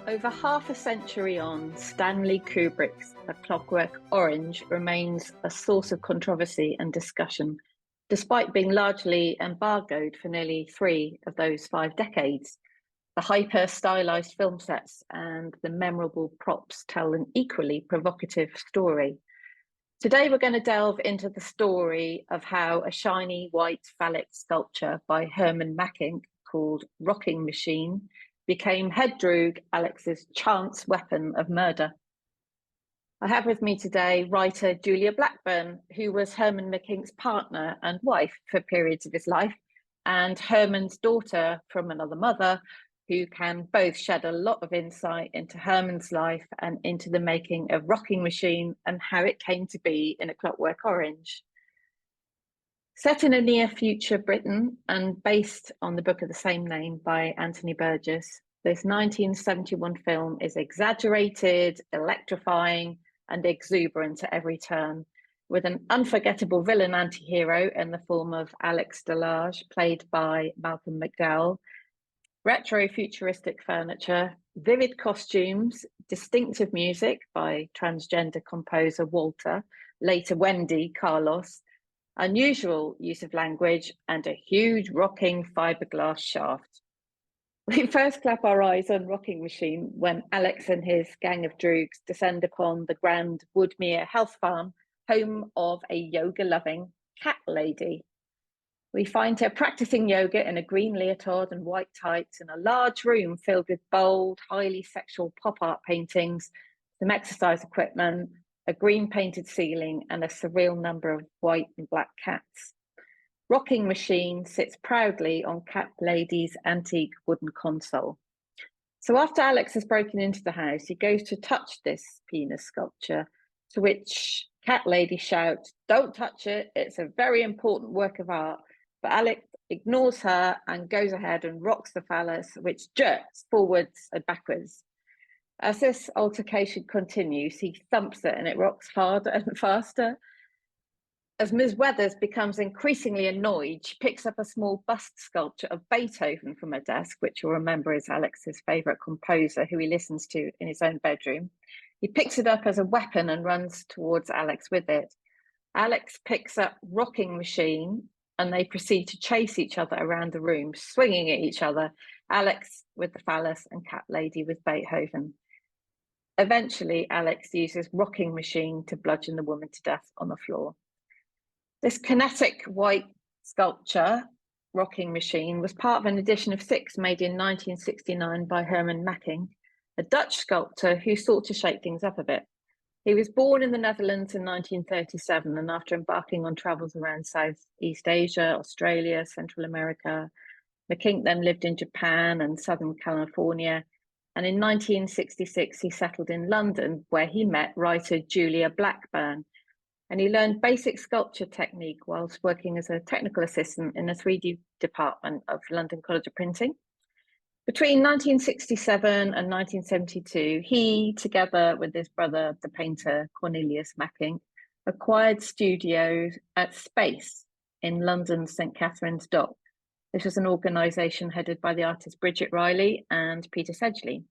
Over half a century on, Stanley Kubrick's A Clockwork Orange remains a source of controversy and discussion, despite being largely embargoed for nearly 3 of those 5 decades. The hyper-stylized film sets and the memorable props tell an equally provocative story. Today we're going to delve into the story of how a shiny white phallic sculpture by Herman Makkink called Rocking Machine became head droog Alex's chance weapon of murder. I have with me today writer Julia Blackburn, who was Herman Mackink's partner and wife for periods of his life, and Herman's daughter from another mother, who can both shed a lot of insight into Herman's life and into the making of Rocking Machine and how it came to be in A Clockwork Orange. Set in a near future Britain and based on the book of the same name by Anthony Burgess, this 1971 film is exaggerated, electrifying, and exuberant at every turn, with an unforgettable villain anti-hero in the form of Alex Delage, played by Malcolm McDowell, retro-futuristic furniture, vivid costumes, distinctive music by transgender composer Walter, later Wendy Carlos, unusual use of language, and a huge rocking fiberglass shaft. We first clap our eyes on Rocking Machine when Alex and his gang of droogs descend upon the grand Woodmere Health Farm, home of a yoga-loving cat lady. We find her practicing yoga in a green leotard and white tights in a large room filled with bold, highly sexual pop art paintings, some exercise equipment, a green painted ceiling, and a surreal number of white and black cats. Rocking Machine sits proudly on Cat Lady's antique wooden console. So after Alex has broken into the house, he goes to touch this penis sculpture, to which Cat Lady shouts, "Don't touch it, it's a very important work of art." But Alex ignores her and goes ahead and rocks the phallus, which jerks forwards and backwards. As this altercation continues, he thumps it and it rocks harder and faster. As Ms. Weathers becomes increasingly annoyed, she picks up a small bust sculpture of Beethoven from her desk, which you'll remember is Alex's favourite composer, who he listens to in his own bedroom. He picks it up as a weapon and runs towards Alex with it. Alex picks up Rocking Machine and they proceed to chase each other around the room, swinging at each other, Alex with the phallus and Cat Lady with Beethoven. Eventually, Alex uses Rocking Machine to bludgeon the woman to death on the floor. This kinetic white sculpture, Rocking Machine, was part of an edition of 6 made in 1969 by Herman Makkink, a Dutch sculptor who sought to shake things up a bit. He was born in the Netherlands in 1937, and after embarking on travels around Southeast Asia, Australia, Central America, Makkink then lived in Japan and Southern California, and in 1966 he settled in London, where he met writer Julia Blackburn, and he learned basic sculpture technique whilst working as a technical assistant in the 3D department of London College of Printing. Between 1967 and 1972, he, together with his brother, the painter Cornelius Makkink, acquired studios at Space in London's St. Katharine's Dock. This was an organisation headed by the artist Bridget Riley and Peter Sedgley.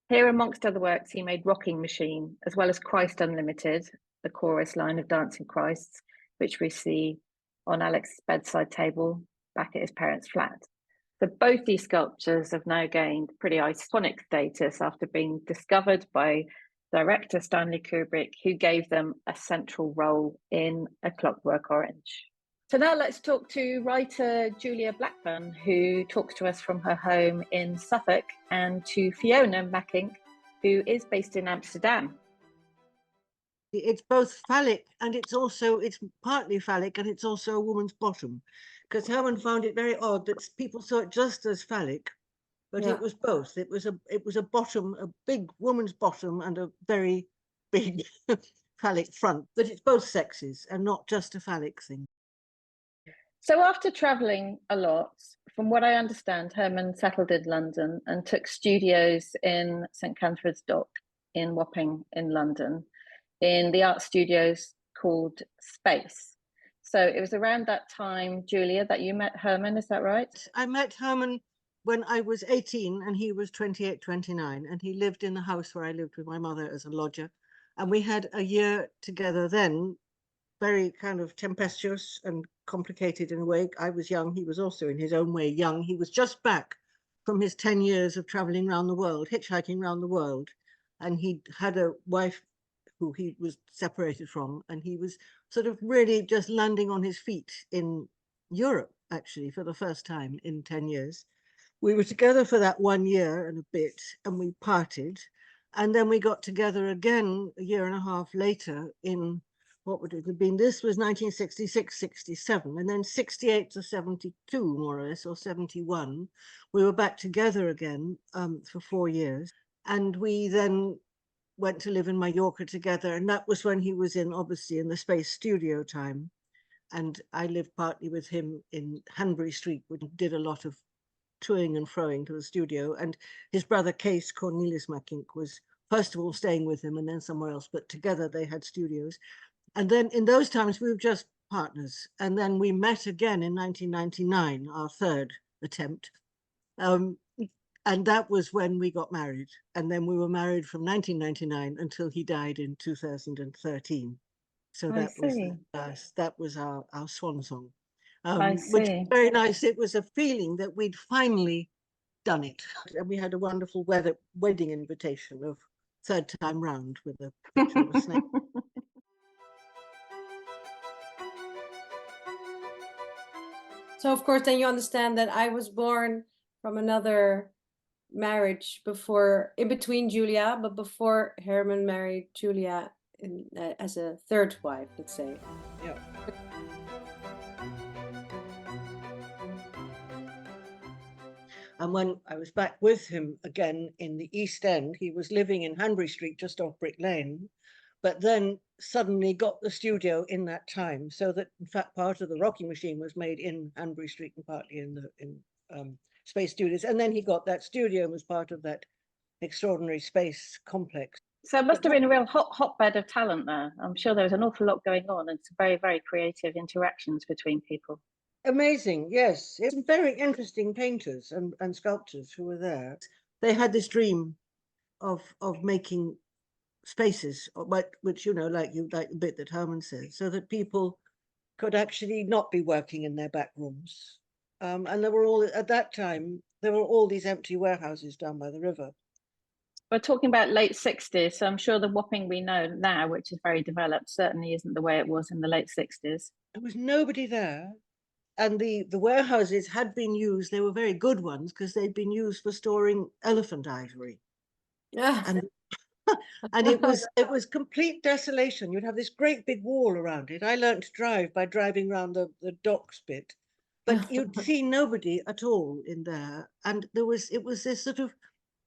Here, amongst other works, he made Rocking Machine, as well as Christ Unlimited, the chorus line of Dancing Christs, which we see on Alex's bedside table back at his parents' flat. So both these sculptures have now gained pretty iconic status after being discovered by director Stanley Kubrick, who gave them a central role in A Clockwork Orange. So now let's talk to writer Julia Blackburn, who talks to us from her home in Suffolk, and to Fiona Makkink, who is based in Amsterdam. It's both phallic and it's partly phallic and it's also a woman's bottom, because Herman found it very odd that people saw it just as phallic, but It was both. It was a bottom, a big woman's bottom, and a very big phallic front. But it's both sexes and not just a phallic thing. So after travelling a lot, from what I understand, Herman settled in London and took studios in St. Katharine's Dock in Wapping in London, in the art studios called Space. So it was around that time, Julia, that you met Herman, is that right? I met Herman when I was 18 and he was 28, 29, and he lived in the house where I lived with my mother as a lodger. And we had a year together then, very kind of tempestuous and complicated in a way. I was young. He was also in his own way young. He was just back from his 10 years of traveling around the world, hitchhiking around the world. And he had a wife who he was separated from. And he was sort of really just landing on his feet in Europe, actually, for the first time in 10 years. We were together for that 1 year and a bit, and we parted. And then we got together again a year and a half later in, what would it have been? This was 1966, 67, and then 68 to 72, more or less, or 71. We were back together again for 4 years. And we then went to live in Mallorca together. And that was when he was in, obviously, in the space studio time. And I lived partly with him in Hanbury Street, which did a lot of toing and froing to the studio. And his brother Case Cornelius Makkink was first of all staying with him and then somewhere else, but together they had studios. And then in those times we were just partners. And then we met again in 1999, our third attempt. And that was when we got married. And then we were married from 1999 until he died in 2013. So that was our swan song. Which was very nice. It was a feeling that we'd finally done it. And we had a wonderful wedding invitation of third time round with a picture of a snake. So of course, then you understand that I was born from another marriage in between Julia, but before Herman married Julia as a third wife, let's say. Yeah. And when I was back with him again in the East End, he was living in Hanbury Street, just off Brick Lane, but then suddenly got the studio in that time, so that in fact part of the Rocking Machine was made in Hanbury Street and partly in Space Studios. And then he got that studio and was part of that extraordinary space complex. So it must have been a real hotbed of talent there. I'm sure there was an awful lot going on and some very, very creative interactions between people. Amazing, yes. It's some very interesting painters and sculptors who were there. They had this dream of making spaces, which, you know, like the bit that Herman says, so that people could actually not be working in their back rooms. And there were at that time, there were all these empty warehouses down by the river. We're talking about late 60s, so I'm sure the Wapping we know now, which is very developed, certainly isn't the way it was in the late 60s. There was nobody there. And the warehouses had been used, they were very good ones, because they'd been used for storing elephant ivory. Yeah. And it was complete desolation. You'd have this great big wall around it. I learned to drive by driving around the docks bit, but you'd see nobody at all in there. And it was this sort of,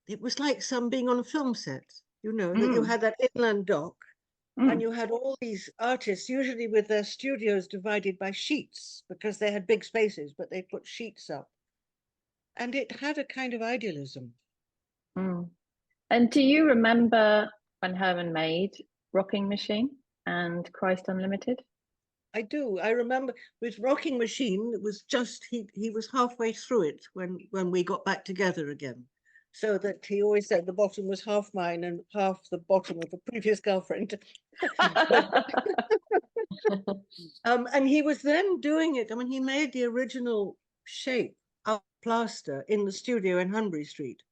it was like some being on a film set, you know, that you had that inland dock and you had all these artists, usually with their studios divided by sheets, because they had big spaces, but they put sheets up. And it had a kind of idealism. And do you remember when Herman made Rocking Machine and Christ Unlimited? I do. I remember with Rocking Machine, it was just, he was halfway through it when we got back together again. So that he always said the bottom was half mine and half the bottom of a previous girlfriend. And he was then doing it. I mean, he made the original shape out of plaster in the studio in Hanbury Street.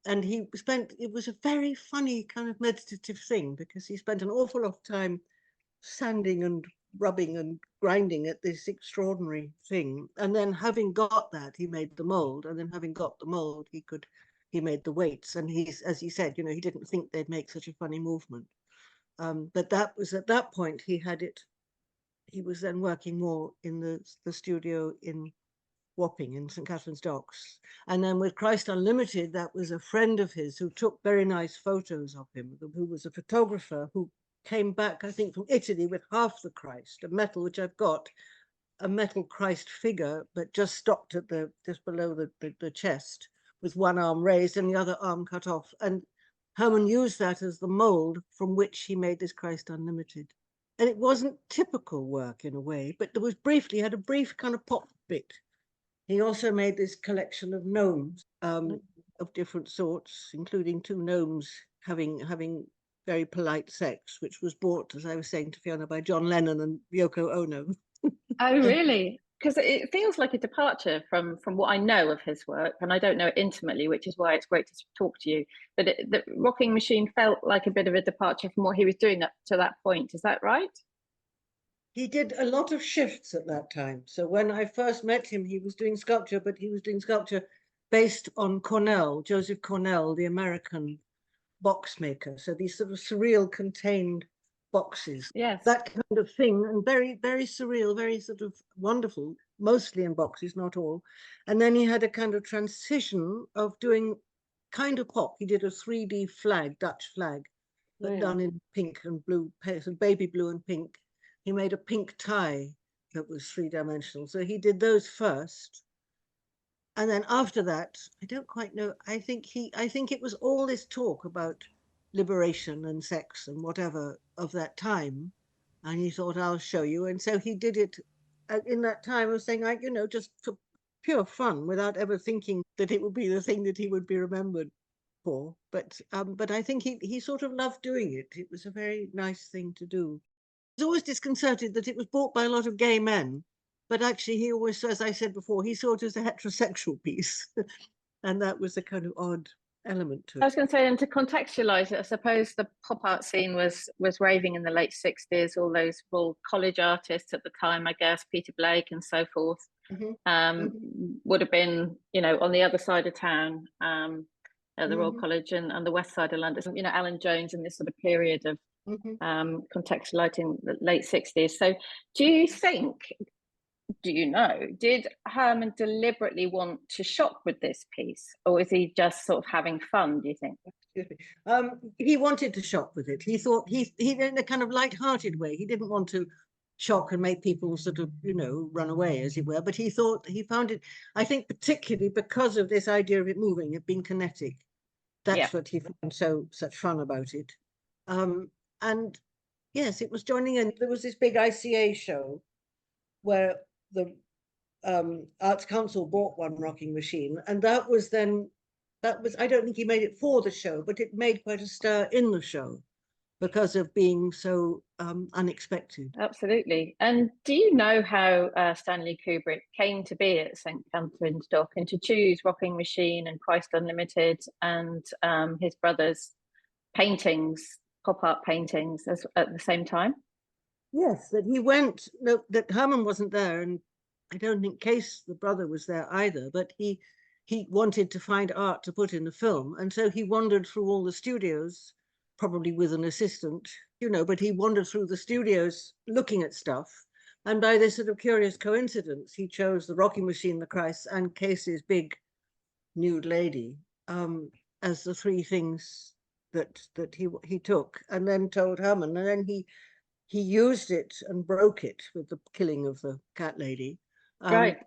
And it was a very funny kind of meditative thing, because he spent an awful lot of time sanding and rubbing and grinding at this extraordinary thing. And then having got that, he made the mold. And then having got the mold, he made the weights. And as he said, you know, he didn't think they'd make such a funny movement. But that was at that point, he was then working more in the studio in Wapping in St. Catherine's Docks. And then with Christ Unlimited, that was a friend of his who took very nice photos of him, who was a photographer who came back, I think, from Italy with half the Christ, a metal, which I've got, a metal Christ figure, but just stopped at just below the chest, with one arm raised and the other arm cut off. And Herman used that as the mold from which he made this Christ Unlimited. And it wasn't typical work in a way, but there was had a brief kind of pop bit. He also made this collection of gnomes of different sorts, including 2 gnomes having very polite sex, which was bought, as I was saying to Fiona, by John Lennon and Yoko Ono. Oh, really? Because it feels like a departure from what I know of his work, and I don't know it intimately, which is why it's great to talk to you. But the Rocking Machine felt like a bit of a departure from what he was doing up to that point. Is that right? He did a lot of shifts at that time. So when I first met him, he was doing sculpture, but he was doing sculpture based on Cornell, Joseph Cornell, the American box maker. So these sort of surreal contained boxes, Yes. that kind of thing, and very, very surreal, very sort of wonderful, mostly in boxes, not all. And then he had a kind of transition of doing kind of pop. He did a 3D flag, Dutch flag, but done in pink and blue, so baby blue and pink. He made a pink tie that was 3-dimensional. So he did those first. And then after that, I don't quite know. I think it was all this talk about liberation and sex and whatever of that time. And he thought, I'll show you. And so he did it in that time of saying, just for pure fun, without ever thinking that it would be the thing that he would be remembered for. But I think he sort of loved doing it. It was a very nice thing to do. He was always disconcerted that it was bought by a lot of gay men. But actually, he always, as I said before, he saw it as a heterosexual piece. And that was a kind of odd element to it. I was going to say, and to contextualize it, I suppose the pop art scene was raving in the late 60s. All those college artists at the time, I guess, Peter Blake and so forth, would have been, on the other side of town at the Royal College and the west side of London. Alan Jones in this sort of period of contextualizing the late 60s. So do you know, did Herman deliberately want to shock with this piece, or was he just sort of having fun, do you think? He wanted to shock with it. He thought he in a kind of light-hearted way. He didn't want to shock and make people sort of, run away, as it were. But he found it, I think, particularly because of this idea of it moving, it being kinetic. That's what he found such fun about it. And yes, it was joining in. There was this big ICA show where the Arts Council bought one rocking machine, and I don't think he made it for the show, but it made quite a stir in the show because of being so unexpected. Absolutely. And do you know how Stanley Kubrick came to be at St. Catherine's Dock and to choose Rocking Machine and Christ Unlimited and his brother's paintings, pop art paintings, at the same time? Yes, that Herman wasn't there, and I don't think Case, the brother, was there either, but he wanted to find art to put in the film, and so he wandered through all the studios, probably with an assistant, but he wandered through the studios looking at stuff, and by this sort of curious coincidence, he chose the Rocking Machine, the Christ, and Case's big nude lady as the 3 things that he took, and then told Herman, and then he used it and broke it with the killing of the cat lady. Right.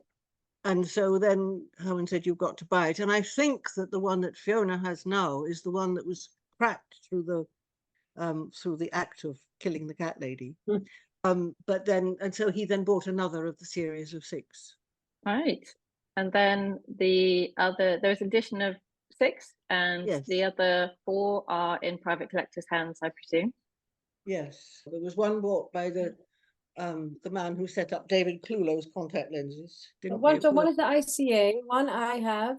And so then Herman said, you've got to buy it. And I think that the one that Fiona has now is the one that was cracked through the act of killing the cat lady. And so he then bought another of the series of 6. Right. And then there's an edition of 6, and the other 4 are in private collectors' hands, I presume. Yes, there was one bought by the man who set up David Clulow's contact lenses. One is the ICA, one I have,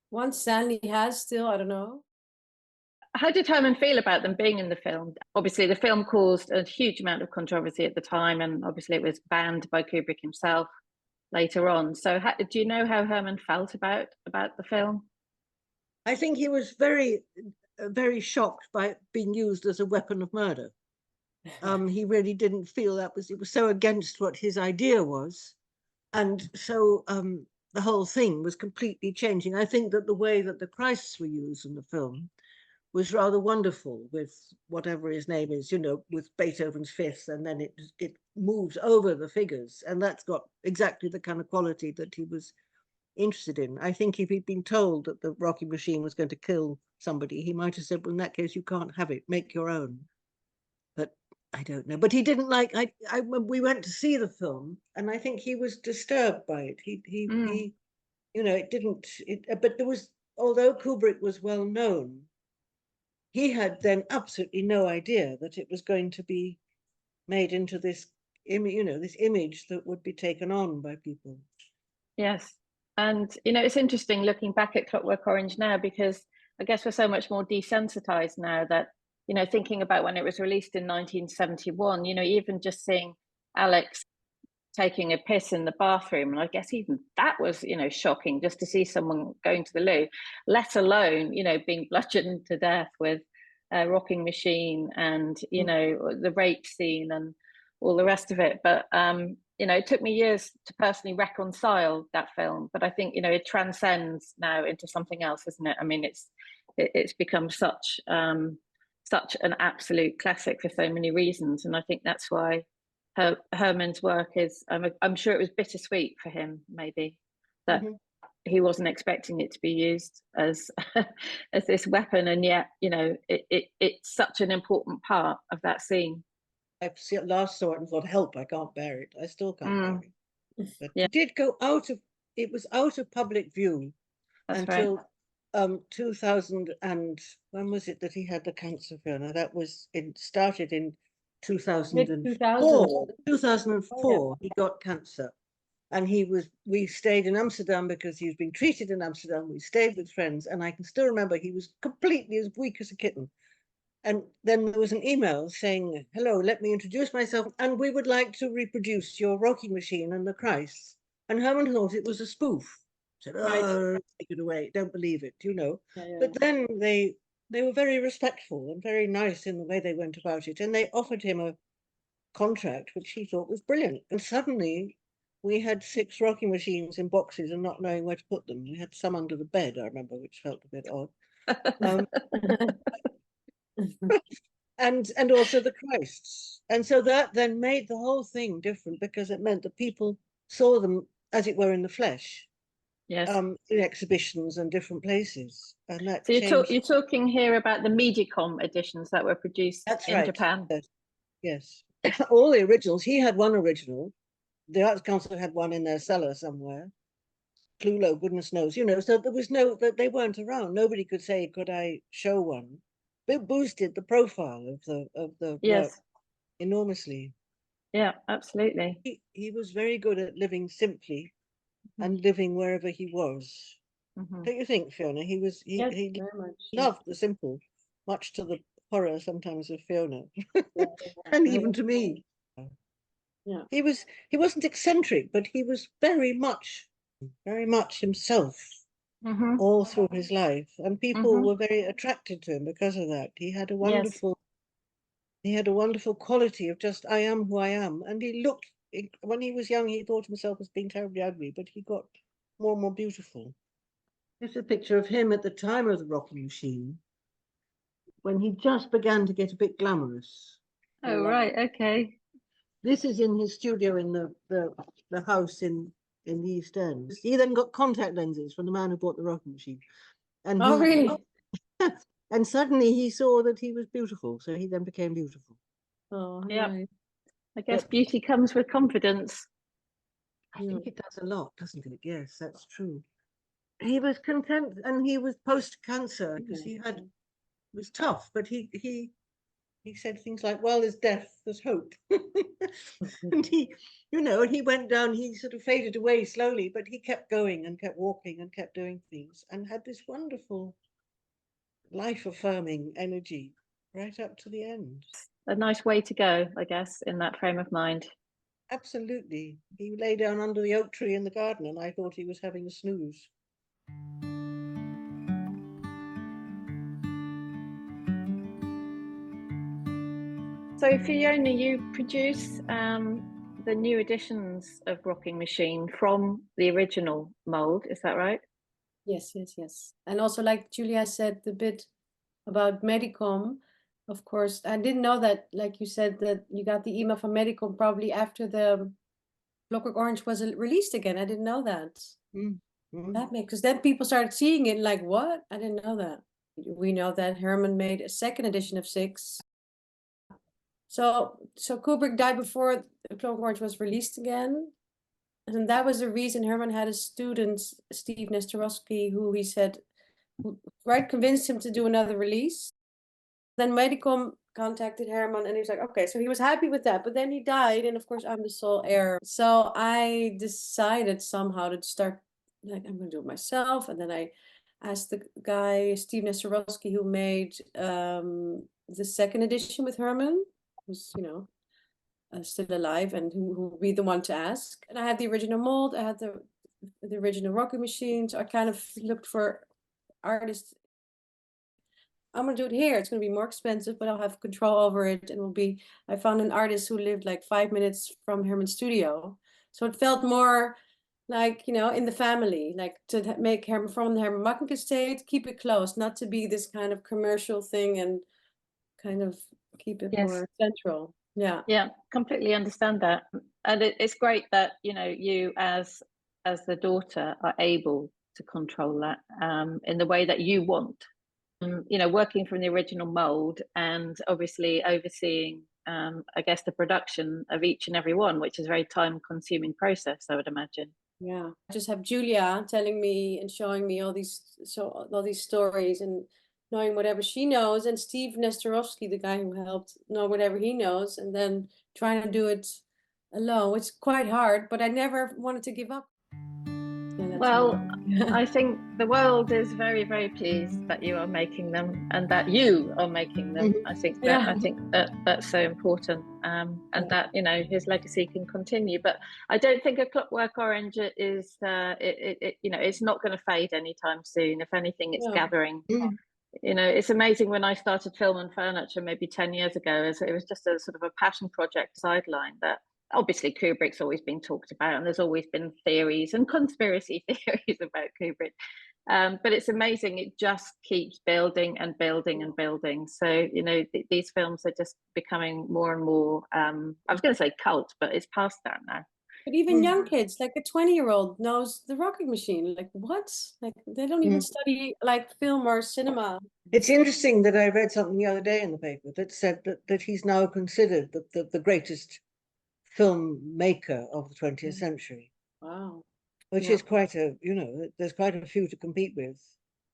one Stanley has still, I don't know. How did Herman feel about them being in the film? Obviously, the film caused a huge amount of controversy at the time, and obviously it was banned by Kubrick himself later on. So do you know how Herman felt about the film? I think he was very, very shocked by it being used as a weapon of murder. He really didn't feel it was so against what his idea was. And so the whole thing was completely changing. I think that the way that the Christs were used in the film was rather wonderful, with whatever his name is, with Beethoven's Fifth, and then it moves over the figures. And that's got exactly the kind of quality that he was interested in. I think if he'd been told that the Rocking Machine was going to kill somebody, he might have said, well, in that case, you can't have it, make your own. But I don't know. But he didn't we went to see the film, and I think he was disturbed by it. He you know, it didn't, but there was, although Kubrick was well known, he had then absolutely no idea that it was going to be made into this image, you know, this image that would be taken on by people. Yes. And, you know, it's interesting looking back at Clockwork Orange now, because I guess we're so much more desensitized now that, you know, thinking about when it was released in 1971, you know, even just seeing Alex taking a piss in the bathroom, and I guess even that was, you know, shocking just to see someone going to the loo, let alone, you know, being bludgeoned to death with a rocking machine and, you know, the rape scene and all the rest of it. But you know, it took me years to personally reconcile that film, but I think, you know, it transcends now into something else, isn't it? I mean, it's become such such an absolute classic for so many reasons, and I think that's why Herman's work is, I'm sure it was bittersweet for him, maybe, that he wasn't expecting it to be used as as this weapon, and yet, you know, it's such an important part of that scene. I last saw it and thought, help, I can't bear it. I still can't bear it. But Yeah. it did go out of, it was out of public view That's until right. 2000, and when was it that he had the cancer, Fiona? That was, it started in 2004. 2004, he got cancer. And we stayed in Amsterdam because he was being treated in Amsterdam. We stayed with friends, and I can still remember he was completely as weak as a kitten. And then there was an email saying, hello, let me introduce myself, and we would like to reproduce your rocking machine and the Christ. And Herman thought it was a spoof. Said, oh, take it away, don't believe it, you know. But then they were very respectful and very nice in the way they went about it, and they offered him a contract, which he thought was brilliant. And suddenly we had 6 rocking machines in boxes and not knowing where to put them. We had some under the bed, I remember, which felt a bit odd. And also the Christs. And so that then made the whole thing different, because it meant that people saw them, as it were, in the flesh. Yes. In exhibitions and different places. And that so changed. you're talking here about the Mediacom editions that were produced in Japan. Yes. All the originals. He had one original. The Arts Council had one in their cellar somewhere. Clulo, goodness knows, you know, so there was no, that they weren't around. Nobody could say, could I show one? It boosted the profile of the work enormously. Yeah, absolutely. He was very good at living simply and living wherever he was. Don't you think, Fiona? He loved the simple, much to the horror sometimes of Fiona, and even to me. Yeah. He wasn't eccentric, but he was very much himself all through his life, and people were very attracted to him because of that. He had a wonderful quality of just, I am who I am. And he looked, when he was young, he thought himself as being terribly ugly, but he got more and more beautiful. Here's a picture of him at the time of the rocking machine, when he just began to get a bit glamorous. Oh, right, okay. This is in his studio in the house in the East End. He then got contact lenses from the man who bought the rocking machine. And really? And suddenly he saw that he was beautiful, so he then became beautiful. Oh, yeah. nice. I guess beauty comes with confidence. I think it does a lot, doesn't it? Yes, that's true. He was content, and he was post-cancer, because he had, it was tough, but he said things like, well, there's death, there's hope. And he, you know, and he went down, he sort of faded away slowly, but he kept going and kept walking and kept doing things, and had this wonderful life-affirming energy right up to the end. A nice way to go, I guess, in that frame of mind. Absolutely. He lay down under the oak tree in the garden, and I thought he was having a snooze. So Fiona, you produce the new editions of Rocking Machine from the original mold, is that right? Yes. And also, like Julia said, the bit about Medicom, of course, I didn't know that, like you said, that you got the email from Medicom probably after the Clockwork Orange was released again. I didn't know that. That makes, because then people started seeing it like, what? I didn't know that. We know that Herman made a second edition of 6. So Kubrick died before the Clockwork Orange was released again. And that was the reason Herman had a student, Steve Nestorovsky, who he said, right, convinced him to do another release. Then Medicom contacted Herman and he was like, okay, so he was happy with that. But then he died, and of course I'm the sole heir. So I decided somehow to start, like, I'm gonna do it myself. And then I asked the guy, Steve Nestorovsky, who made the second edition with Herman, who's, you know, still alive, and who would be the one to ask. And I had the original mold, I had the original rocking machine. So I kind of looked for artists. I'm gonna do it here. It's gonna be more expensive, but I'll have control over it. And will be. I found an artist who lived like 5 minutes from Herman's studio, so it felt more like, you know, in the family, like to make Herman from the Herman Makkink estate, keep it close, not to be this kind of commercial thing, and kind of keep it more central. Yeah. Yeah, completely understand that. And it's great that, you know, you as the daughter are able to control that in the way that you want. You know, working from the original mold and obviously overseeing, I guess, the production of each and every one, which is a very time-consuming process, I would imagine. Yeah, I just have Julia telling me and showing me all these stories, and knowing whatever she knows, and Steve Nestorovsky, the guy who helped, know whatever he knows, and then trying to do it alone. It's quite hard, but I never wanted to give up. Yeah, well, I think the world is very, very pleased that you are making them and that you are making them. I think that that's so important, and that, you know, his legacy can continue. But I don't think A Clockwork Orange is you know, it's not going to fade anytime soon. If anything, it's gathering. You know, it's amazing. When I started film and furniture maybe 10 years ago, it was just a sort of a passion project sideline, that obviously Kubrick's always been talked about, and there's always been theories and conspiracy theories about Kubrick. But it's amazing, it just keeps building and building and building. So, you know, these films are just becoming more and more, I was going to say cult, but it's past that now. But even young kids, like a 20-year-old knows the rocking machine. Like, what? Like, they don't even study like film or cinema. It's interesting that I read something the other day in the paper that said that he's now considered the greatest filmmaker of the 20th century. Wow. Which is quite a, you know, there's quite a few to compete with.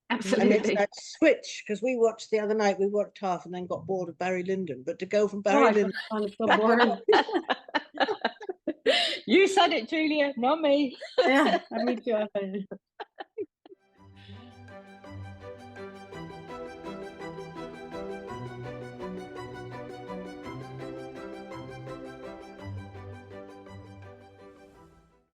Absolutely. And it's that switch, because we watched the other night, we watched half and then got bored of Barry Lyndon. But to go from Barry Lyndon. You said it, Julia, not me. Yeah, me too.